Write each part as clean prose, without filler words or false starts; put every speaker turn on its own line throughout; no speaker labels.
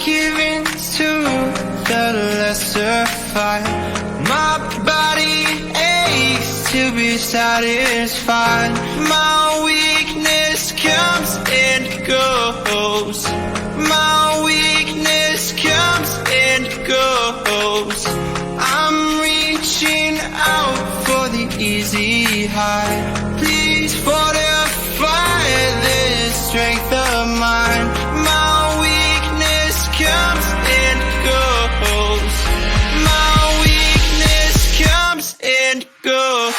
give in to the lesser fight. My body aches to be satisfied. My weakness comes and goes. My weakness comes and goes. I'm reaching out for the easy high. Please fortify this strength of mine. My weakness comes and goes. My weakness comes and goes.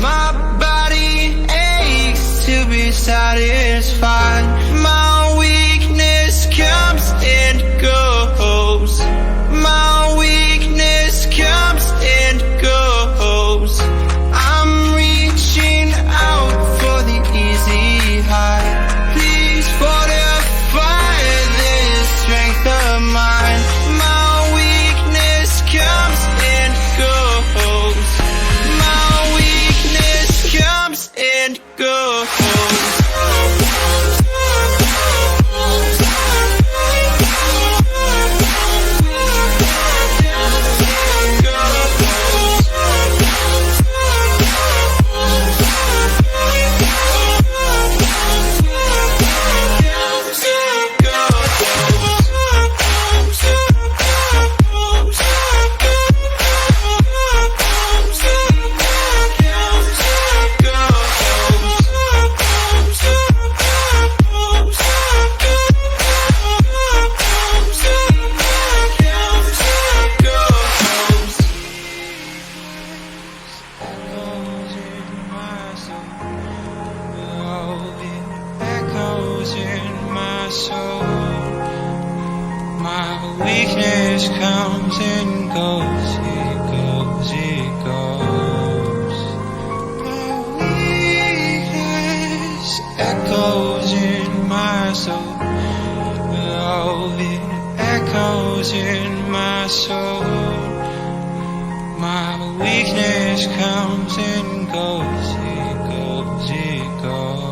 My body aches to be satisfied. My weakness comes and goes. My weakness comes and goes. I'm reaching out for the easy high. Please fortify this strength of mine. My weakness comes and goes. And go. Weakness comes and goes, it goes, it goes. My weakness echoes in my soul. Oh, it echoes in my soul. My weakness comes and goes, it goes, it goes.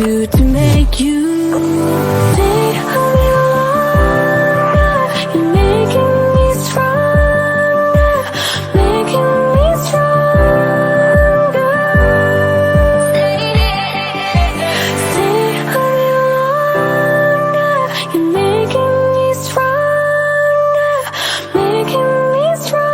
do to make you stay a little longer? You're making me stronger, making me stronger. Stay a little longer. You're making me stronger, making me stronger.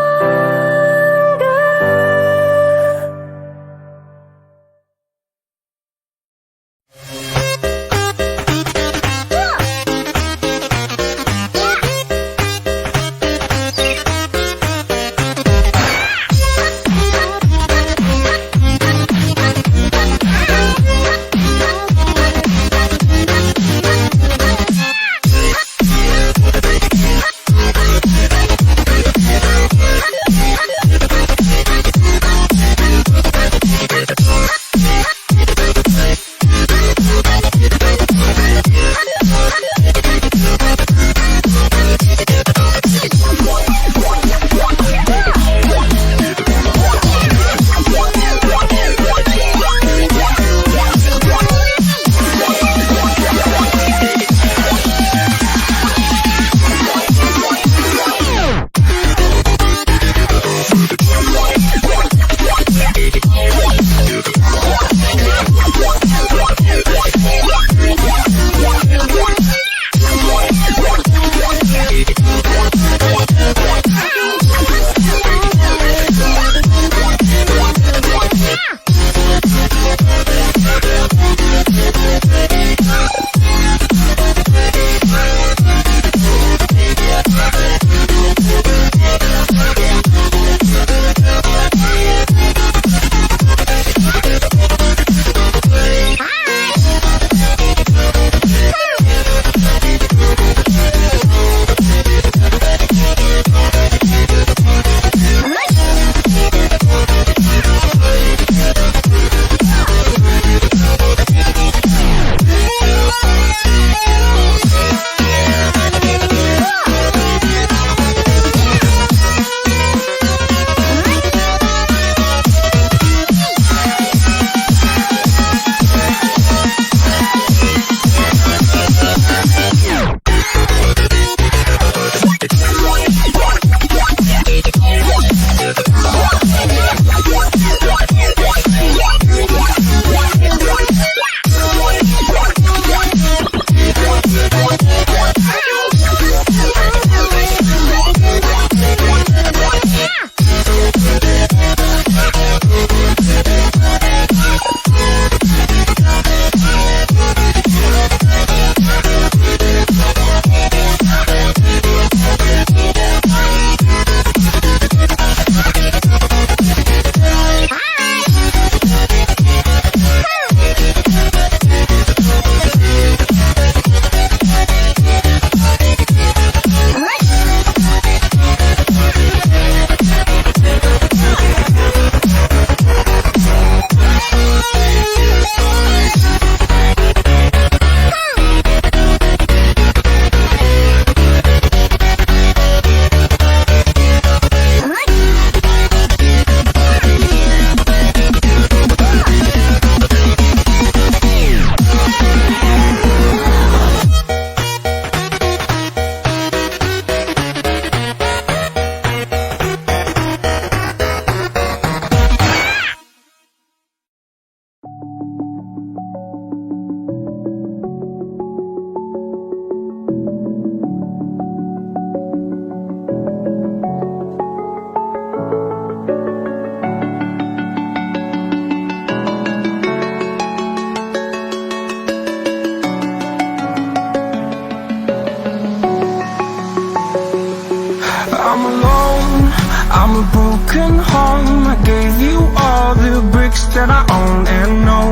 I'm a broken home. I gave you all the bricks that I own and know.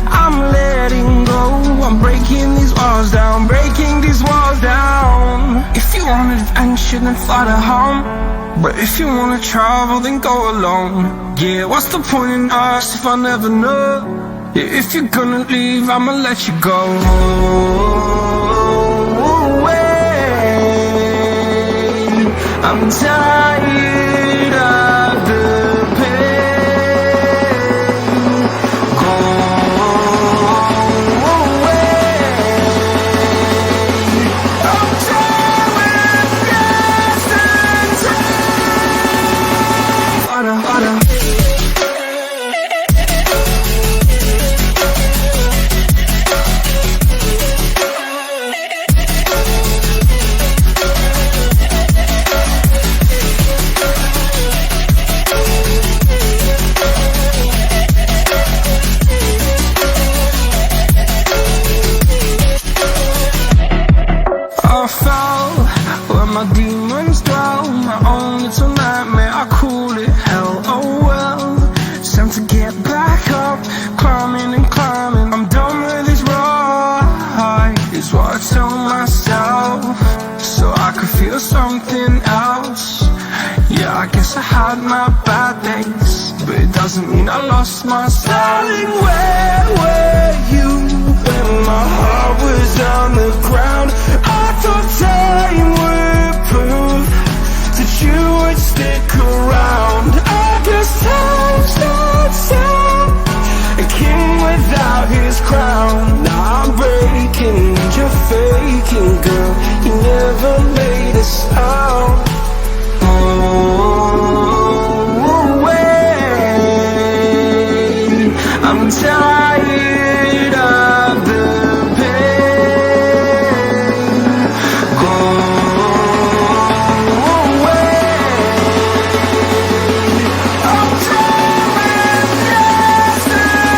I'm letting go. I'm breaking these walls down, breaking these walls down. If you want adventure, then fly to home. But if you wanna travel, then go alone. Yeah, what's the point in us if I never know? Yeah, if you're gonna leave, I'ma let you go. I'm tired of the pain. Go my demons dwell, my own little nightmare, I call it hell. Oh well, it's time to get back up, climbing and climbing. I'm done with this ride, is what I tell myself, so I could feel something else. Yeah, I guess I had my bad days, but it doesn't mean I lost myself. Darling, where were you when my heart was on the ground? I thought time would prove that you would stick around. I guess time starts out, a king without his crown. Now I'm breaking and you're faking, girl, you never made a sound. I'm tired of the pain. Go away. I'm tired of yesterday.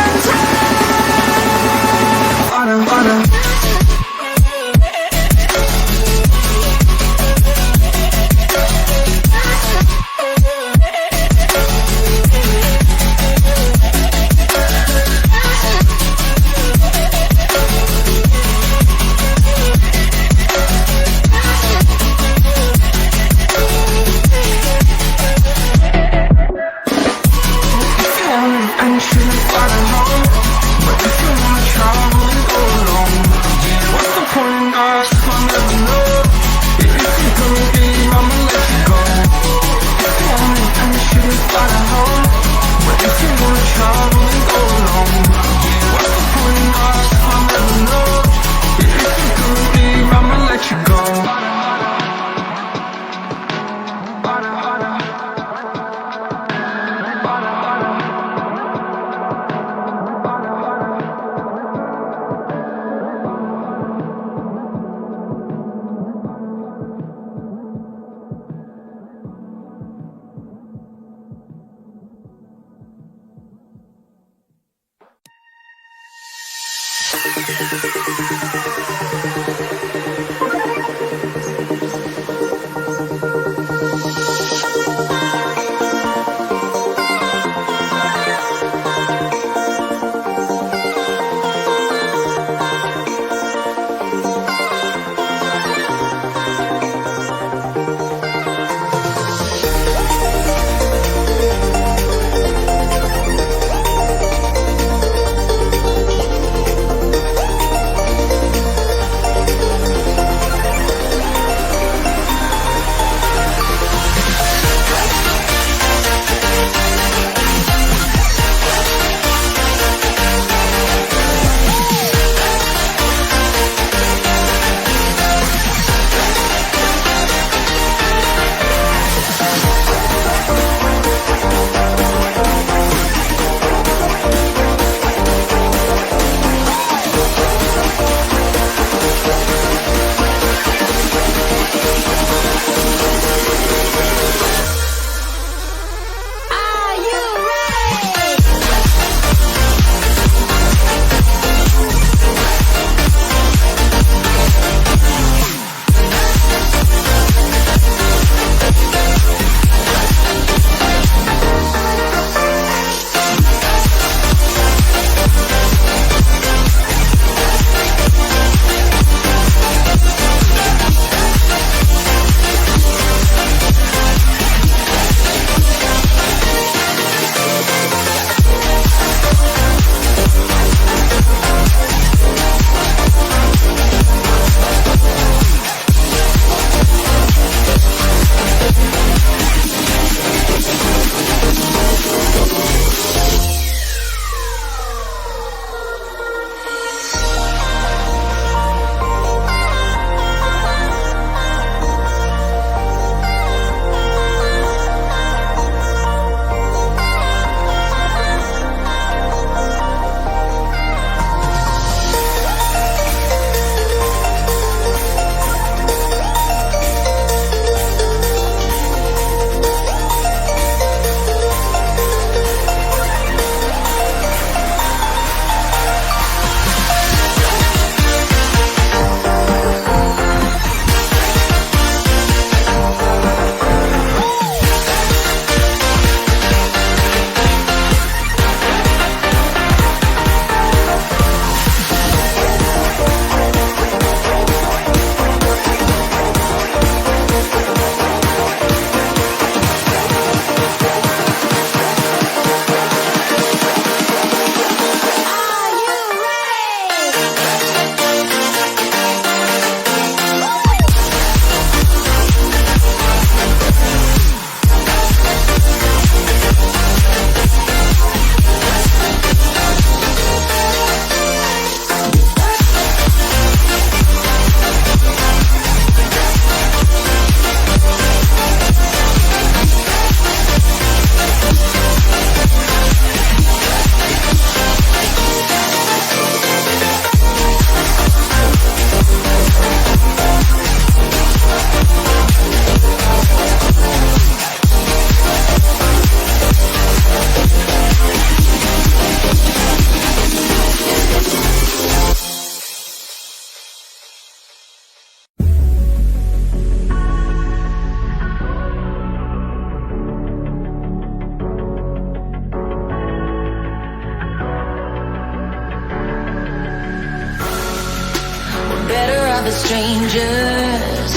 of the strangers.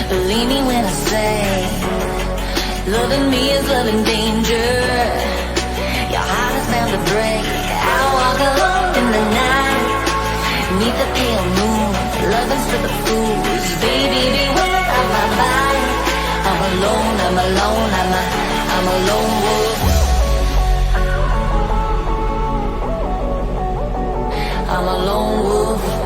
Believe me when I say, loving me is loving danger. Your heart is bound to break. I walk alone in the night, meet the pale moon, loving for the fools. Baby, beware of my mind. I'm alone, I'm alone, I'm a lone wolf. I'm a lone wolf.